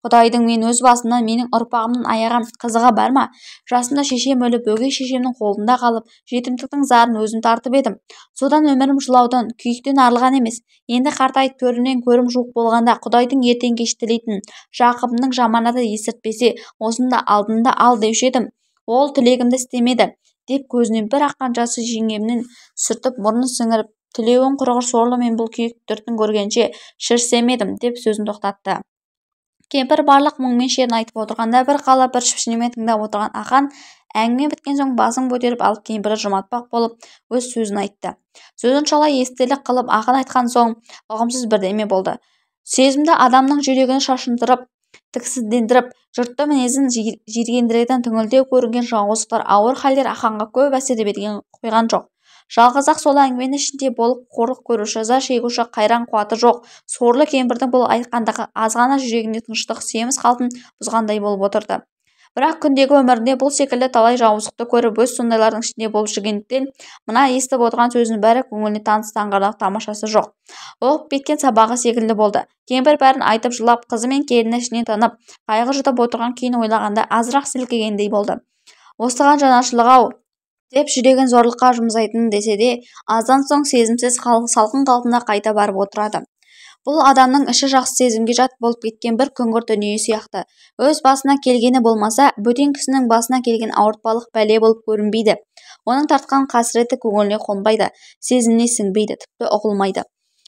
Құдайдың мен өз басымнан менің ұрпағымнан аяған қызығы бар ма? Жасымда шешем өліп, өгей шешемнің қолында қалып, жетімдіктің зарын өзім тартып едім. Содан өмірім жылаудан, күйіктен арылған емес. Енді қартайып төрімнен көрім жуық болғанда, Құдайдың ертең кеш тілейтін Жақыбымның жаманаты естіртпесе, осында алдында ал деуші едім. Ол тілегімді істемеді, деп көзінен бір аққан жасы жеңемнен сүртіп мұрнын сіңіріп, тілеуің құрғыр сорлы, мен бұл күйік түртін көргенше шірсемедім, деп сөзін тоқтатты. Кемпір барлық мұң мен шерін айтып отырғанда бір қалап бір шіпшінемен тыңдап отырған ақан әңгіме біткен соң басын көтеріп алып кемпірді жұбатпақ болып өз сөзін айтты. Сөзін шалай естелік қылып ақын айтқан соң ұғымсыз бірдеме болды. Сезімді адамның жүрегін шашындырып, тіксіздендіріп, жұртты мінезін жиргендіретін түңілдеу көрінген жауыздықтар, ауыр халдер ақанға көп әсер берген қойған жоқ. Жалғыз-ақ сол әңгіменің ішінде болып қорлық көруші, зар шегуші қайран қуаты жоқ сорлы кемпірдің бұл айтқандағы азғана жүрегінде тыныштық, семіз қалпын бұзғандай болып отырды. Бірақ күндегі өмірінде бұл секілді талай жауыздықты көріп, өз сондайлардың ішінде болып жүргендіктен, мына естіп отырған сөзінің бәрі көңіліне таныс, таңғаларлық тамашасы жоқ. Оқып кеткен сабағы секілді болды. Кемпір бәрін айтып жылап, қызы мен келіні ішінен танып, қайғы жұтып отырған күйін ойлағанда азырақ сілкегендей болды. Осыған жанашырлық-ау, деп жүрегін зорлыққа жұмсайтын десе де, аздан соң сезімсіз салқын қалпына қайта барып отырады. Бұл адамның іші жақсы сезімге жат болып кеткен бір күңгірт дүние сияқты. Өз басына келгені болмаса, бөтен кісінің басына келген ауыртпалық бәле болып көрінбейді. Оның тартқан қасіреті көңіліне қонбайды, сезіміне сіңбейді, тіпті ұғылмайды.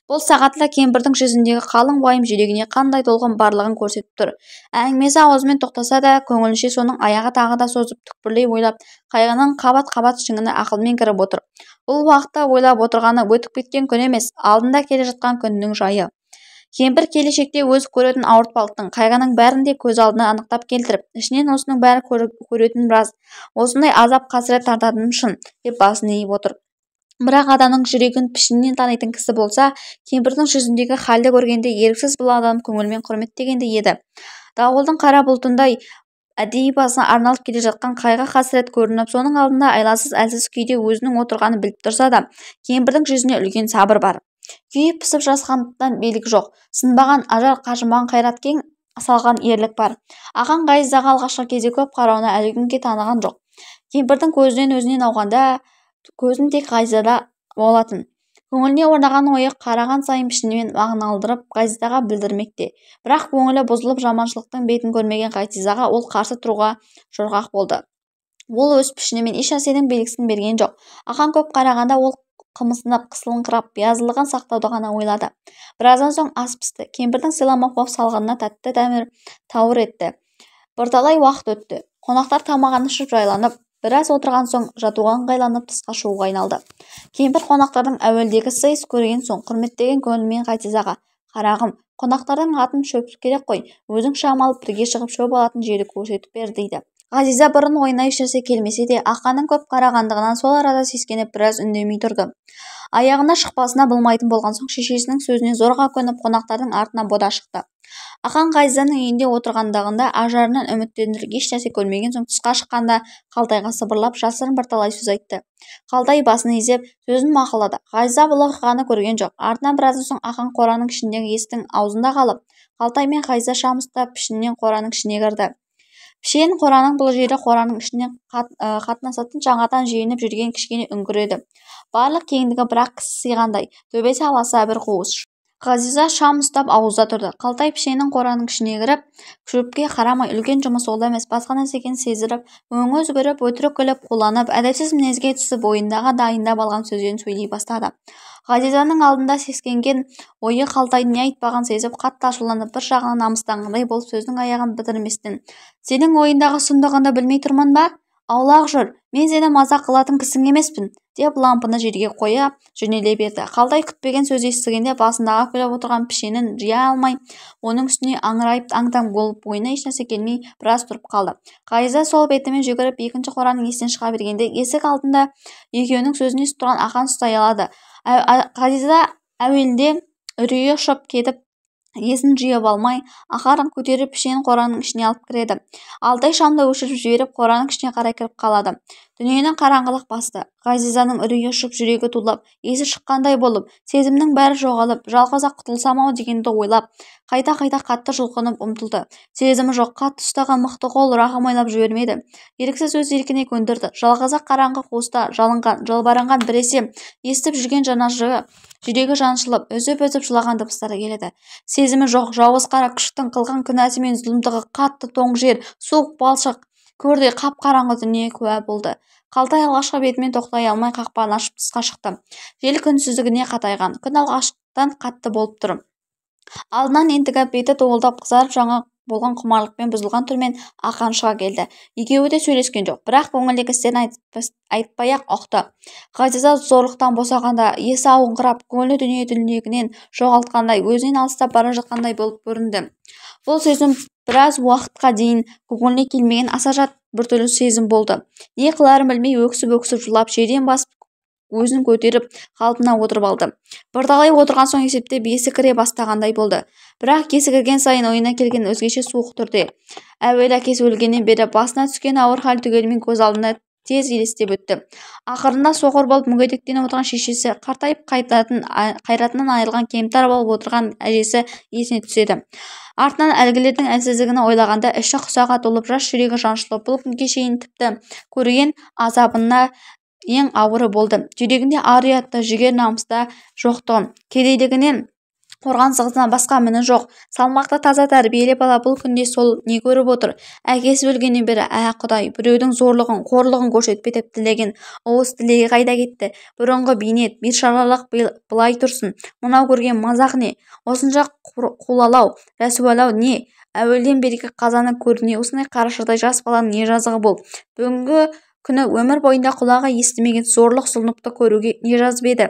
Бұл сағатта кемпірдің жүзіндегі қалың уайым жүрегіне қандай толқын барлығын көрсетіп тұр. Әңгімесі аузымен тоқтаса да, көңілінше соның аяғы тағы да созып түкпірлей ойлап, қайғының қабат-қабат шыңына ақылмен кіріп отыр. Бұл уақытта ойлап отырғаны өтіп кеткен күн емес, алдында келе жатқан күннің жайы. Кемпір келешекте өз көретін ауыртпалықтың, қайғының бәрін де көз алдына анықтап келтіріп, ішінен осының бәрі көретінін рас, осындай азап қасірет тартатыным шын, деп басын иіп отыр. Бірақ адамның жүрегін пішінінен танитын кісі болса, кемпірдің жүзіндегі халді көргенде еріксіз бұл адам көңілмен құрметтегендей еді. Дауылдың қара бұлтындай әдейі басына арналып келе жатқан қайғы қасірет көрініп, соның алдында айласыз әлсіз күйде өзінің отырғанын біліп тұрса да, кемпірдің жүзіне үлкен сабыр бар. Күйіп пісіп жасқандықтан белгі жоқ. Сынбаған ажар, қажымаған қайрат, кең салған ерлік бар. Ақан ғайыздағы алғашқы кезде көп қарауына әлі күнге таныған жоқ. Кемпірдің көзінен өзінен ауғанда, көзін тек ғайзада болатын. Көңіліне орнаған ойы қараған сайын пішінмен мағыналдырып ғайзаға білдірмекте. Бірақ көңілі бұзылып жаманшылықтың бетін көрмеген ғайзаға ол қарсы тұруға жорғақ болды. Ол өз пішінімен еш нәрсенің белгісін берген жоқ. Ақан көп қарағанда ол қымсынып, қысылыңқырап, биязылығын сақтауды ғана ойлады. Біраздан соң ас пісті. Кемпірдің сыйламақ боп салғанына тәтті дәмір тауыр етті. Бірталай уақыт өтті. Қонақтар тамағын ішіп жайланып, біраз отырған соң жатуға ыңғайланып тысқа шығуға айналды. Кемпір қонақтардың әуелдегі сый көрген соң құрметтеген көңілмен ғайзаға: "Қарағым, қонақтардың атын шөп керек қой, өзің шам алып бірге шығып шөп алатын жерді көрсетіп бер", дейді. Ғазиза бұрын ойына ешнәрсе келмесе де, ақанның көп қарағандығынан сол арада сескеніп біраз үндемей тұрды. Аяғына шықпасына болмайтын болған соң шешесінің сөзіне зорға көніп қонақтардың артынан бода шықты. Ақан Ғазизаның үйінде отырғандығында ажарынан үміттендіріп еш нәрсе көрмеген соң тысқа шыққанда Қалтайға сыбырлап жасырын бірталай сөз айтты. Қалтай басын изеп сөзін мақұлдады. Ғазиза бұл оқиғаны көрген жоқ. Артынан біраздан соң Ақан қораның ішіндегі есіктің аузында қалып, Қалтай мен Ғазиза шам ұстап пішіннен қораның ішіне кірді. Пішен қораның бұл жері қораның ішінен қатынасатын жаңадан жиынып жүрген кішкене үңгір еді. Барлық кеңдігі бірақ кісі сыйғандай, төбесі аласа бір қуыс. Ғазиза шам ұстап ауызда тұрды. Қалтай пішеннің қораның ішіне кіріп, шөпке қарамай, үлкен жұмыс ол емес, басқа нәрсе екенін сездіріп, өңі өзгеріп, өтірік күліп, қуланып, әдепсіз мінезге түсіп, ойындағы дайындап алған сөзден сөйлей бастады. Ғазизаның алдында сескенген ойы Қалтайдың не айтпағын сезіп, қатты ашуланып, бір жағынан намыстанғандай болып сөздің аяғын бітірместен: "Сенің ойындағы сұмдығыңды білмей тұрмын ба? Аулақ жүр, мен сені мазақ қылатын кісің емеспін", деп лампыны жерге қоя жөнеле берді. Қалтай күтпеген сөз естігенде басындағы күліп отырған пішенін жия алмай, оның үстіне аңырайып аң-таң болып, ойына ешнәрсе келмей біраз тұрып қалды. Ғазиза сол бетімен жүгіріп екінші қораның есіктен шыға бергенде, есік алдында екеуінің сөзін естіп тұрған Ақан ұстай алады. Ғазиза әуелде үрейі ұшып кетіп, есін жиып алмай, ақырын көтеріп пішен қораның ішіне алып кіреді. Алтай шамды өшіріп жіберіп, қораның ішіне қарай кіріп қалады. Дүниенің қараңғылық басты. Ғазизаның үрейі ұшып, жүрегі тулап, есі шыққандай болып, сезімнің бәрі жоғалып, жалғыз-ақ құтылсам-ау дегенді ойлап, қайта-қайта қатты жұлқынып ұмтылды. Сезімі жоқ, қатты ұстаған мықты қол рахым ойлап жібермеді. Еріксіз өз еркіне көндірді. Жалғыз-ақ қараңғы қуыста жалынған, жалбарынған біресе естіп жүрген жүрегі жаншылып, үзіп-үзіп жылаған дыбыстары келеді. Сезімі жоқ, жауыз қара күштің қылған күнәсі мен зұлымдығы қатты тоң жер, суық балшық, көрдей қап-қараңғы дүние куә болды. Қалтай алғашқы бетімен тоқтай алмай қақпаны ашып тысқа шықты. Жел күнсіздігіне қатайған, күн алғашқыдан қатты болып тұр. Алдынан ентігіп, беті тоғылдап қызарып, жаңа болған құмарлықпен бұзылған түрмен ақан шыға келді. Екеуі де сөйлескен жоқ, бірақ көңілдегі істерін айтпай-ақ ұқты. Ғазиза зорлықтан босағанда есі ауыңқырап, көңілі дүние-дүниегінен жоғалтқандай, өзінен алыстап бара жатқандай болып көрінді. Бұл сезім біраз уақытқа дейін көңіліне келмеген аса жат біртүрлі сезім болды. Не қыларын білмей өксіп-өксіп жылап, жерден басып өзін көтеріп қалпына отырып алды. Бірталай отырған соң есептеп есі кіре бастағандай болды. Бірақ есі кірген сайын ойына келген өзгеше суық түрде. Әуелі әкесі өлгеннен бері басына түскен ауыр хал түгелімен көз алдына тез елестеп өтті. Ақырында соқыр болып мүгедектеніп отырған шешесі, қартайып қайратынан айырылған кемтар болып отырған әжесі есіне түседі. Артынан әлгілердің әлсіздігін ойлағанда іші құсаға толып, жас жүрегі жаншылып, бұл күнге шейін тіпті көрген азабына ең ауыры болды. Жүрегінде ар-ұятты, жігер намыста жоқтығын, кедейлігінен қорған-сығызынан басқа міні жоқ. Салмақты, таза тәрбиелі бала бұл күнде сол не көріп отыр? Әкесі өлгеннен бері, Құдай, біреудің зорлығын, қорлығын көрсетпе деп тілеген уыз тілегі қайда кетті? Бұрынғы бейнет, бейшаралық былай тұрсын. Мынау көрген мазақ не? Осынша қулалау, рәсуалау не? Әуелден бергі қазаны көріне, осындай қарашырдай жас баланың не жазығы бол? Бүгінгі күні өмір бойында құлағы естімеген зорлық зұлымдықты көруге не жазып еді?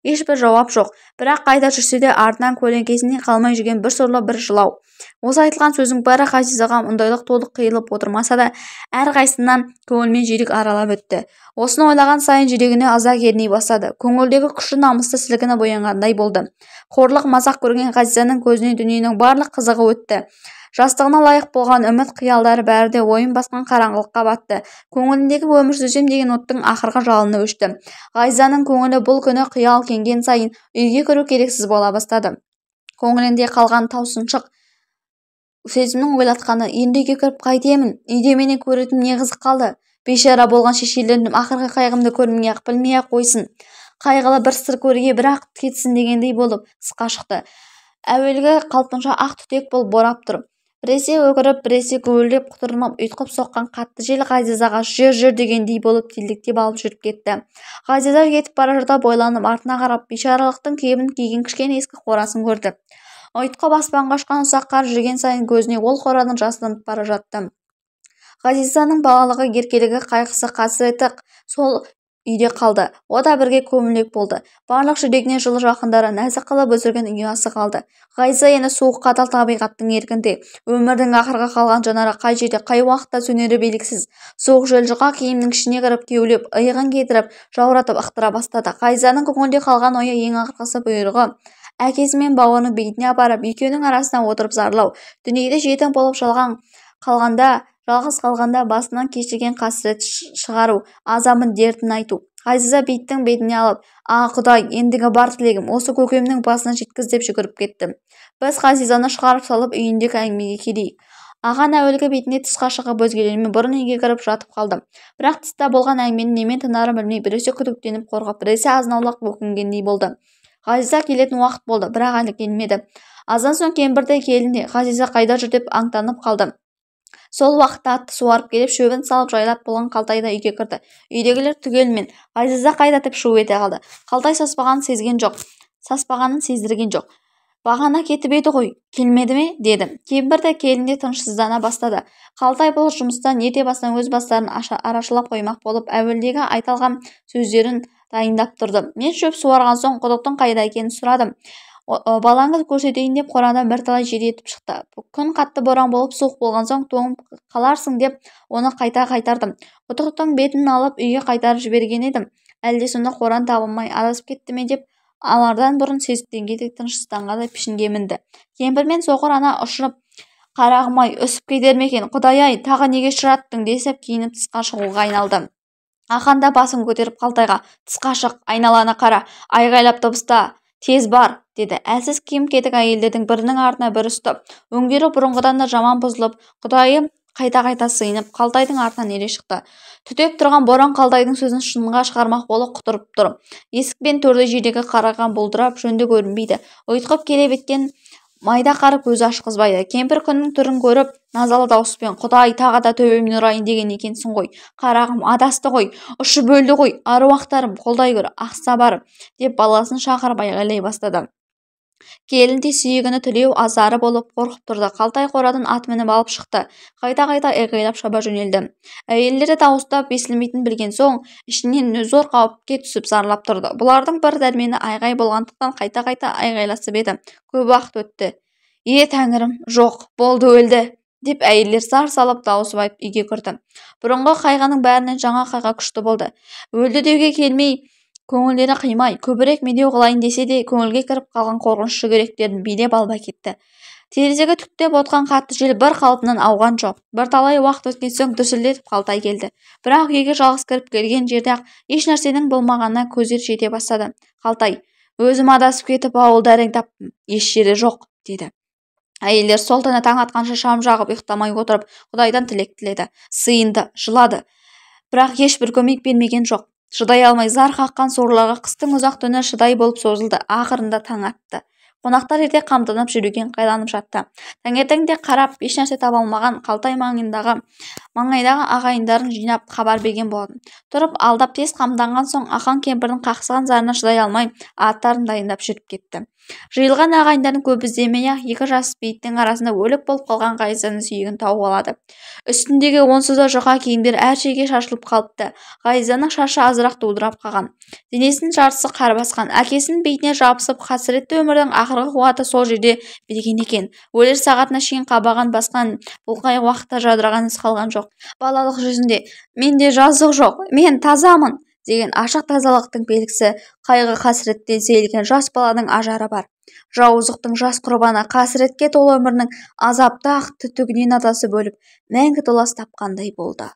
Ешбір жауап жоқ. Бірақ қайда жүрсе де артынан көлеңкесінен қалмай жүрген бір сорлы, бір жылау. Осы айтылған сөздің бәрі Ғазизаға мұндайлық толық қиылып отырмаса да, әрқайсысынан көңілмен жүрек аралап өтті. Осыны ойлаған сайын жүрегіне аза керней бастады. Көңілдегі күші намысты сілкініп боянғандай болды. Қорлық мазақ көрген Ғазизаның көзіне дүниенің барлық қызығы өтті. Жастығына лайық болған үміт қиялдары бәрі де ойын басқан қараңғылыққа батты. Көңіліндегі өмір сүрсем деген оттың ақырғы жалыны өшті. Ғазизаның көңілі бұл күні қиял кенген сайын үйге кіру керексіз бола бастады. Көңілінде қалған таусыншық сезімнің ойлатқаны, енді үйге кіріп қайтемін, үйде мені көретін не қызық қалды? Бейшара болған шешелерім ақырғы қайғымды көрмей-ақ, білмей-ақ қойсын. Қайғылы бір сыр көруге бір-ақ кетсін дегендей болып тысқа шықты. Әуелгі қалпынша ақ түтек болып борап тұр. Біресе өкіріп, біресе гуілдеп құтырынып, ұйтқып соққан қатты жел Ғазизаға жүр дегендей болып телдектеп алып жүріп кетті. Ғазиза кетіп бара жатып бойланып артына қарап, бейшаралықтың кебін киген кішкене ескі қорасын көрді. Ұйтқып аспанға ұшқан ұзақ қар жүрген сайын көзіне ол қораның жасырынып бара жатты. Ғазизаның балалығы, еркелігі, қайғысы, қасіреті сол үйде қалды. О да бірге көмілек болды. Барлық жүрегіне жылы жақындары, нәзік қылып өсірген ұясы қалды. Ғазиза енді суық қатал табиғаттың еркінде. Өмірдің ақырға қалған жанары қай жерде, қай уақытта сөнері белгісіз. Суық жел жұқа киімнің ішіне кіріп кеулеп, иығын кетіріп, жауратып ықтыра бастады. Ғазизаның көңілде қалған ойы ең ақырғысы бұйрығы. Әкесі мен бауырының бетіне апарып, екеуінің арасына отырып зарлау. Дүниеде жетім болып жалғыз қалғанда басынан кешірген қасірет шығару, азабын дертін айту. Ғазиза бейіттің бетіне алып, Құдай, ендігі бар тілегім осы көкемнің басына жеткіз деп жүгіріп кетті. Біз Ғазизаны шығарып салып үйіндегі әңгімеге келейік. Аған әуелгі бетіне тысқа шығып өзгелермен бұрын үйге кіріп жатып қалды. Бірақ тыста болған әңгімені немен тынарын білмей, біресе күдіктеніп қорқып, біресе азнаулақ өкінгендей болды. Ғазиза келетін уақыт болды, бірақ әлі келмеді. Аздан соң кемпірді келінді. Ғазиза қайда жүр деп аңтанып қалды. Сол уақытта атты суарып келіп, шөбін салып жайлап болған Қалтайда үйге кірді. Үйдегілер түгелімен Ғазиза қайда деп шу ете қалды. Қалтай саспағанын сездірген жоқ. Бағана кетіп еді ғой, келмеді ме? Деді. Кемпір де келін де тынышсыздана бастады. Қалтай бұл жұмыстан ерте басынан өз бастарын арашылап қоймақ болып, әуелдегі айталған сөздерін дайындап тұрды. Мен шөп суарған соң құдықтың қайда екенін сұрадым. Балаңыз көрсетейін деп қорадан бірталай жер етіп шықты. Күн қатты боран болып суық болған соң тоңып қаларсың деп оны қайта қайтардым. Құдықтың бетін алып үйге қайтарып жіберген едім. Әлде сонда қоран табылмай адасып кетті ме деп алардан бұрын сезіктенген тынышсызданғандай пішінге мінді. Кемпір мен соқыр ана ұшырып, қарағым-ай, үсіп кетер ме екен, Құдай-ай, тағы неге шыраттың десіп киініп тысқа шығуға айналды. Ақан да басын көтеріп Қалтайға: "Тысқа шық, айналаны қара, айғайлап дыбыста, тез бар", деді. Әлсіз киім-кетік әйелдердің бірінің артына бірі ұстап, өңдері бұрынғыдан да жаман бұзылып, құдайы қайта-қайта сыйынып, Қалтайдың артынан ере шықты. Түтеп тұрған боран Қалтайдың сөзін шынға шығармақ болып құтырып тұр. Есік пен төрде жидегі қараған бұлдырап, жөнді көрінбейді. Ұйтқып келе беткен майда қары көзі ашқызбайды. Кемпір күннің түрін көріп, назалы дауыспен: "Құдай, тағы да төбемнен ұрайын деген екенсің ғой. Қарағым адасты ғой, ұшып өлді ғой, аруақтарым, қолдай көр, ақсабарым", деп баласын шақырып айғайлай бастады. Келін де сүйегіні тілеу азары болып қорқып тұрды. Қалтай қорадан ат мініп алып шықты. Қайта-қайта айғайлап шаба жөнелді. Әйелдері дауыстап естілмейтінін білген соң, ішінен зор қауіпке түсіп зарлап тұрды. Бұлардың бір дәрмені айғай болғандықтан қайта-қайта айғайласып еді. Көп уақыт өтті. Тәңірім, жоқ, болды, өлді", деп әйелдер зар салып дауысып айтып үйге кірді. Бұрынғы қайғының бәрінен жаңа қайғы күшті болды. Өлді деуге келмей, көңілдері қимай, көбірек медеу қылайын десе де, көңілге кіріп қалған қорқыныш жүгіректерін билеп алып әкетті. Терезеге түктеп отқан қатты жел бір қалпынан ауған жоқ. Бірталай уақыт өткен соң дүрсілдетіп Қалтай келді. Бірақ үйге жалғыз кіріп келген жерде-ақ еш нәрсенің болмағанына көздері жете бастады. Қалтай: "Өзім адасып кетіп ауылда әрең таптым, еш жерде жоқ", деді. Әйелдер сол түні таң атқанша шам жағып ұйықтамай отырып, Құдайдан тілек тіледі, сыйынды, жылады. Бірақ ешбір көмек бермеген жоқ. Шыдай алмай зар қаққан сорларға қыстың ұзақ түні шыдай болып созылды. Ақырында таң атты. Қонақтар ерте қамданып жүруге ыңғайланып жатты. Таңертеңде қарап еш нәрсе таба алмаған Қалтай маңайдағы ағайындарын жинап хабар берген болатын. Тұрып алдап тез қамданған соң, Ақан кемпірдің қақсыған зарына шыдай алмай, аттарын дайындап жүріп кетті. Жиылған ағайындардың көп іздемей-ақ екі жас бейіттің арасында өлік болып қалған Ғайзаның сүйегін тауып алады. Үстіндегі онсыз да жұқа киімдер әр жерге шашылып қалыпты. Ғайзаның шашы азырақ дудырап қалған. Денесінің жартысы қар басқан. Әкесінің бетіне жабысып, қасіретті өмірдің ақырғы қуаты сол жерде берген екен. Өлер сағатына шейін қабаған басқан бұлқай уақытта жадыраған із қалған жоқ. Балалық жүзінде "Менде жазық жоқ, мен тазамын" деген ашық тазалықтың белгісі. Қайғы-қасіреттен сейілген жас баланың ажары бар. Жауыздықтың жас құрбаны, қасіретке толы өмірінің азапты ақ түтігінен адасып өліп, мәңгі толас тапқандай болды.